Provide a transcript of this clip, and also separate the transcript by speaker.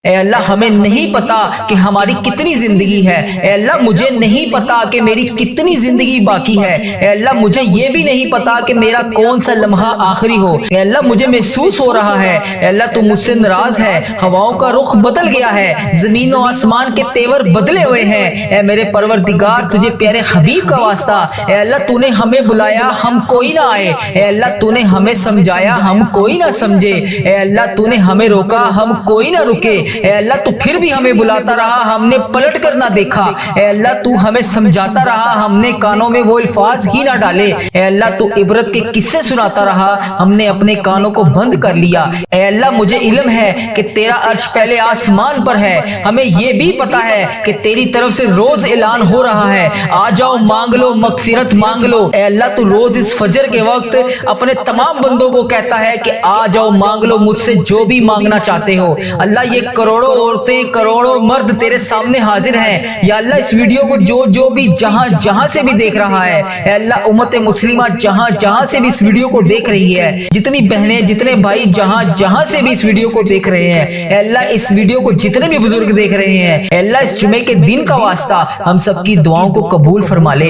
Speaker 1: اے اللہ ہمیں نہیں پتا کہ ہماری کتنی زندگی ہے، اے اللہ مجھے نہیں پتا کہ میری کتنی زندگی باقی ہے، اے اللہ مجھے یہ بھی نہیں پتا کہ میرا کون سا لمحہ آخری ہو، اے اللہ مجھے محسوس ہو رہا ہے اے اللہ تو مجھ سے ناراض ہے، ہواؤں کا رخ بدل گیا ہے، زمین و آسمان کے تیور بدلے ہوئے ہیں، اے میرے پروردگار تجھے پیارے حبیب کا واسطہ، اے اللہ تو نے ہمیں بلایا ہم کوئی نہ آئے، اے اللہ تو نے ہمیں سمجھایا ہم کوئی نہ سمجھے، اے اللہ تو نے ہمیں روکا ہم کوئی نہ رکے، اے اللہ تو پھر بھی ہمیں بلاتا رہا ہم نے پلٹ کر نہ دیکھا، اے اللہ تو ہمیں سمجھاتا رہا ہم نے کانوں میں وہ الفاظ ہی نہ ڈالے، اے اللہ تو عبرت کے قصے سناتا رہا ہم نے اپنے کانوں کو بند کر لیا، اے اللہ مجھے علم ہے کہ تیرا عرش پہلے آسمان پر ہے، ہمیں یہ بھی پتا ہے کہ تیری طرف سے روز اعلان ہو رہا ہے آ جاؤ مانگ لو مغفرت مانگ لو، اے اللہ تو روز اس فجر کے وقت اپنے تمام بندوں کو کہتا ہے کہ آ جاؤ مانگ لو مجھ سے جو بھی مانگنا چاہتے ہو، اللہ یہ کروڑوں عورتیں کروڑوں مرد تیرے سامنے حاضر ہیں، یا اللہ اس ویڈیو کو جو بھی جہاں سے بھی دیکھ رہا ہے، اے اللہ امت مسلمہ جہاں سے بھی اس ویڈیو کو دیکھ رہی ہے، جتنی بہنیں جتنے بھائی جہاں سے بھی اس ویڈیو کو دیکھ رہے ہیں، اے اللہ اس ویڈیو کو جتنے بھی بزرگ دیکھ رہے ہیں، اے اللہ اس جمعے کے دن کا واسطہ ہم سب کی دعاؤں کو قبول فرما لے۔